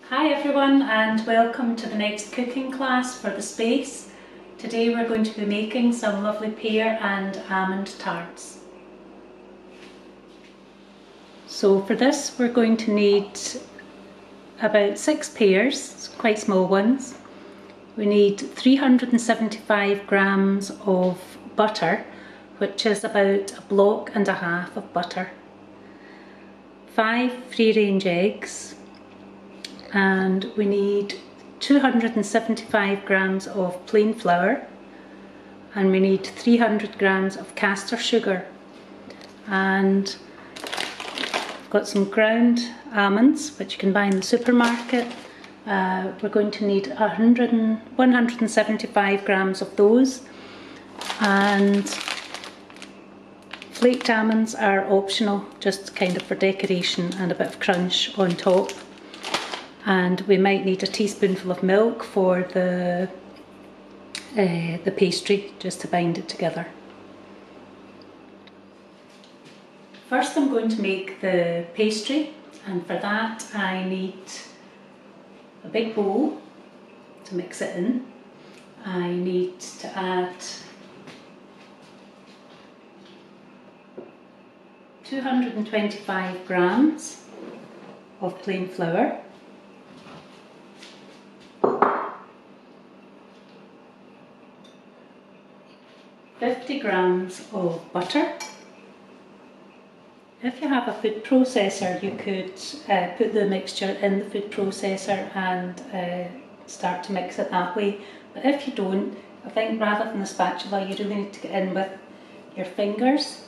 Hi everyone, and welcome to the next cooking class for the space. Today we're going to be making some lovely pear and almond tarts. So for this we're going to need about 6 pears, quite small ones. We need 375 grams of butter, which is about 1.5 blocks of butter, 5 free-range eggs, and we need 275 grams of plain flour, and we need 300 grams of caster sugar, and I've got some ground almonds which you can buy in the supermarket. We're going to need 175 grams of those, and flaked almonds are optional, just kind of for decoration and a bit of crunch on top. And we might need a teaspoonful of milk for the pastry, just to bind it together. First I'm going to make the pastry, and for that I need a big bowl to mix it in. I need to add 225 grams of plain flour, 50 grams of butter. If you have a food processor, you could put the mixture in the food processor and start to mix it that way. But if you don't, I think rather than the spatula, you really need to get in with your fingers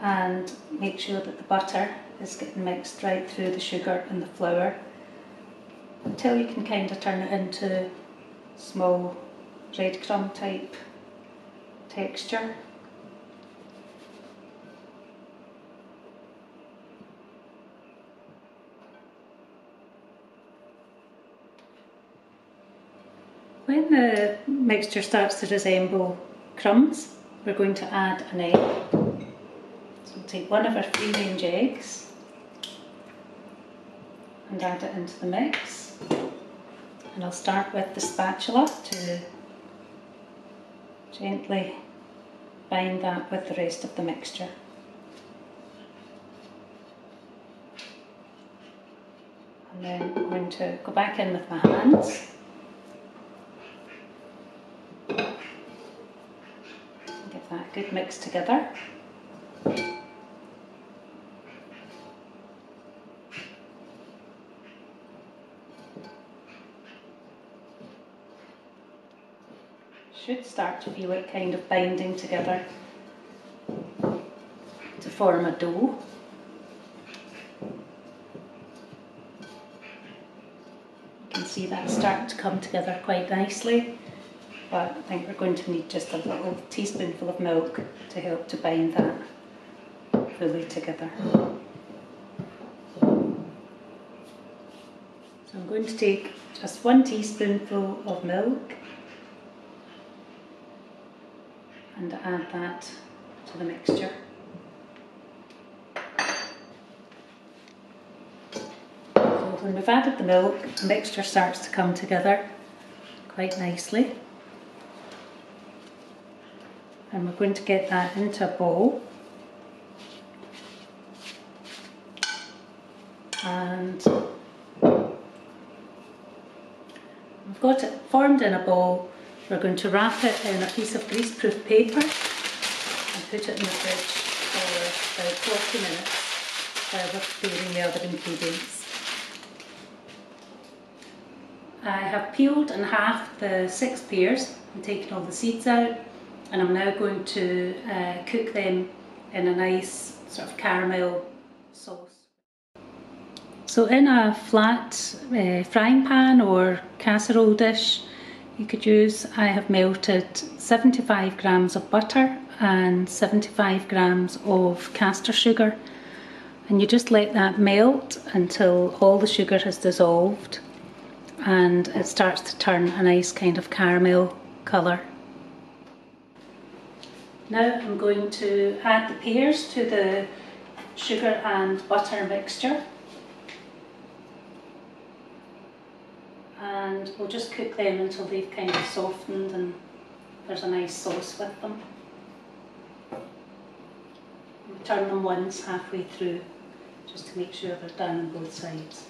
and make sure that the butter is getting mixed right through the sugar and the flour until you can kind of turn it into small breadcrumb type texture. When the mixture starts to resemble crumbs, we're going to add an egg. So we'll take one of our free-range eggs and add it into the mix. And I'll start with the spatula to gently bind that with the rest of the mixture. And then I'm going to go back in with my hands and give that a good mix together. Should start to feel it kind of binding together to form a dough. You can see that starting to come together quite nicely, but I think we're going to need just a little teaspoonful of milk to help to bind that fully together. So I'm going to take just 1 teaspoonful of milk and add that to the mixture. So when we've added the milk, the mixture starts to come together quite nicely. And we're going to get that into a bowl. And we've got it formed in a bowl. We're going to wrap it in a piece of greaseproof paper and put it in the fridge for about 40 minutes while we're preparing the other ingredients. I have peeled and halved the 6 pears and taken all the seeds out, and I'm now going to cook them in a nice sort of caramel sauce. So in a flat frying pan or casserole dish, you could use, I have melted 75 grams of butter and 75 grams of caster sugar, and you just let that melt until all the sugar has dissolved and it starts to turn a nice kind of caramel colour. Now I'm going to add the pears to the sugar and butter mixture. and we'll just cook them until they've kind of softened and there's a nice sauce with them. We'll turn them once halfway through just to make sure they're done on both sides.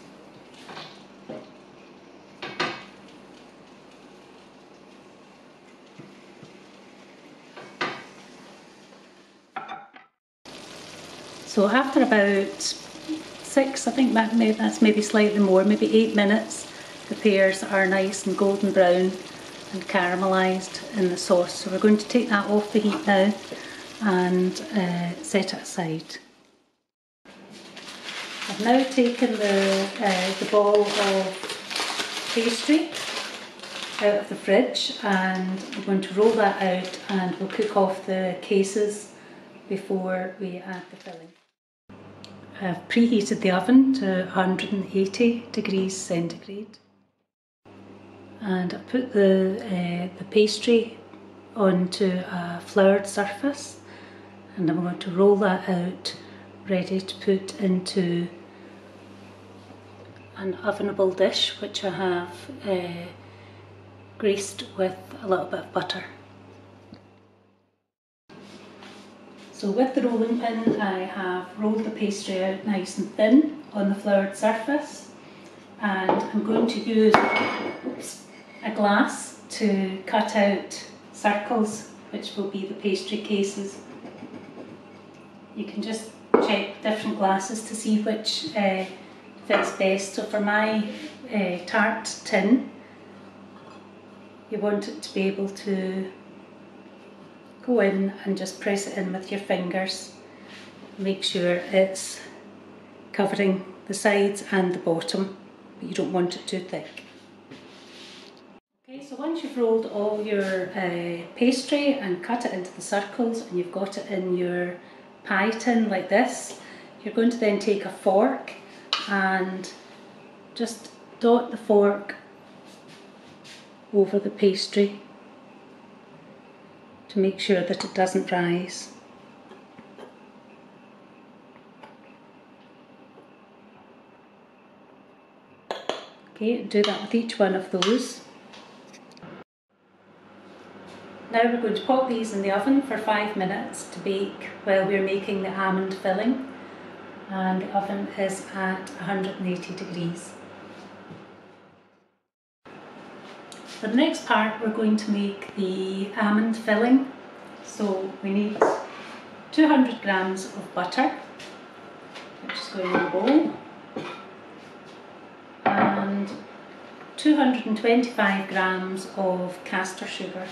So after about 6, I think that's maybe slightly more, maybe 8 minutes, the pears are nice and golden brown and caramelised in the sauce. So we're going to take that off the heat now and set it aside. I've now taken the ball of pastry out of the fridge and I'm going to roll that out and we'll cook off the cases before we add the filling. I've preheated the oven to 180 degrees centigrade and I've put the pastry onto a floured surface and I'm going to roll that out ready to put into an ovenable dish which I have greased with a little bit of butter. So with the rolling pin I have rolled the pastry out nice and thin on the floured surface and I'm going to use a glass to cut out circles which will be the pastry cases. You can just check different glasses to see which fits best. So for my tart tin you want it to be able to go in and just press it in with your fingers. Make sure it's covering the sides and the bottom, but you don't want it too thick. Okay, so once you've rolled all your pastry and cut it into the circles and you've got it in your pie tin like this, you're going to then take a fork and just dot the fork over the pastry to make sure that it doesn't rise. Okay, do that with each one of those. Now we're going to pop these in the oven for 5 minutes to bake while we're making the almond filling, and the oven is at 180 degrees. For the next part we're going to make the almond filling. So we need 200 grams of butter, which is going in the bowl, and 225 grams of caster sugar.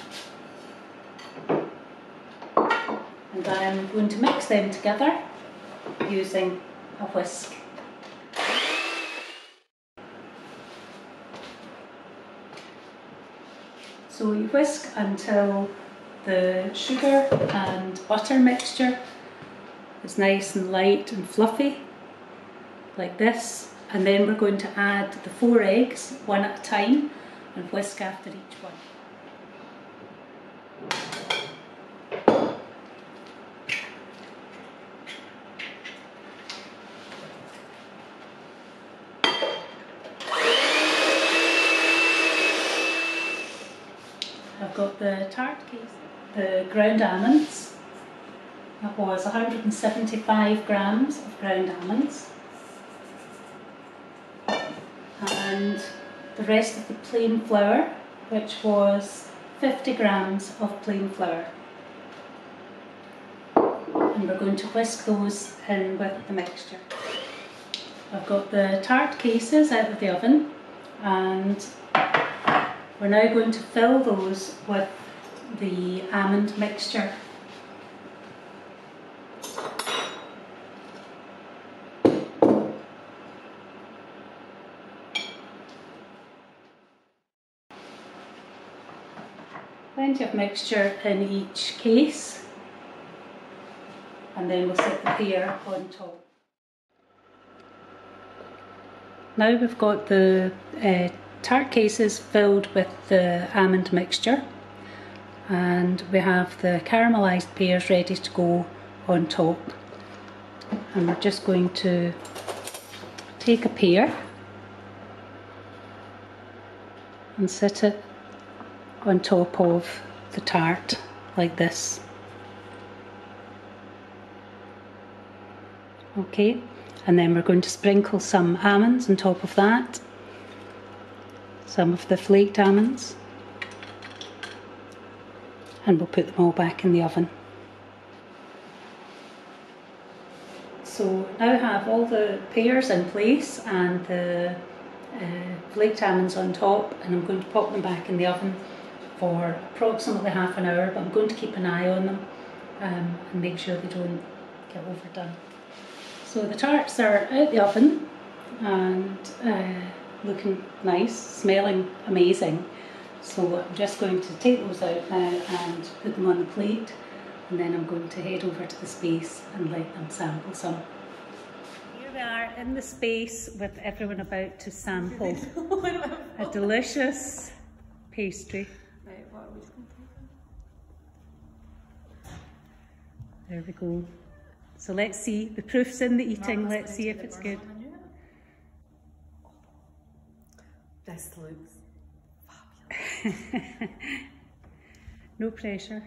And I'm going to mix them together using a whisk. So you whisk until the sugar and butter mixture is nice and light and fluffy, like this, and then we're going to add the 4 eggs one at a time and whisk after each one. I've got the tart case, the ground almonds. That was 175 grams of ground almonds. And the rest of the plain flour, which was 50 grams of plain flour. And we're going to whisk those in with the mixture. I've got the tart cases out of the oven and we're now going to fill those with the almond mixture. Plenty of mixture in each case, and then we'll set the pear on top. Now we've got the tart cases filled with the almond mixture, and we have the caramelised pears ready to go on top, and we're just going to take a pear and sit it on top of the tart like this. Okay, and then we're going to sprinkle some almonds on top of that, some of the flaked almonds, and we'll put them all back in the oven. So now I have all the pears in place and the flaked almonds on top, and I'm going to pop them back in the oven for approximately half an hour, but I'm going to keep an eye on them and make sure they don't get overdone. So the tarts are out the oven and looking nice, smelling amazing. So I'm just going to take those out now and put them on the plate, and then I'm going to head over to the space and let them sample some. Here we are in the space with everyone about to sample a delicious pastry. There we go. So let's see, the proof's in the eating, let's see if it's good. This looks fabulous. No pressure.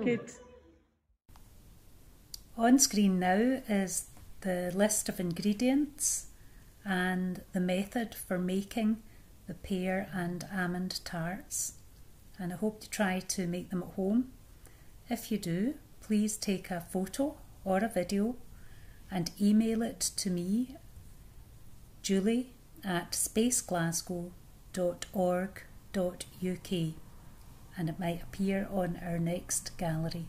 Good. On screen now is the list of ingredients and the method for making the pear and almond tarts, and I hope to try to make them at home. If you do, please take a photo or a video and email it to me, julie@spaceglasgow.org.uk, and it might appear on our next gallery.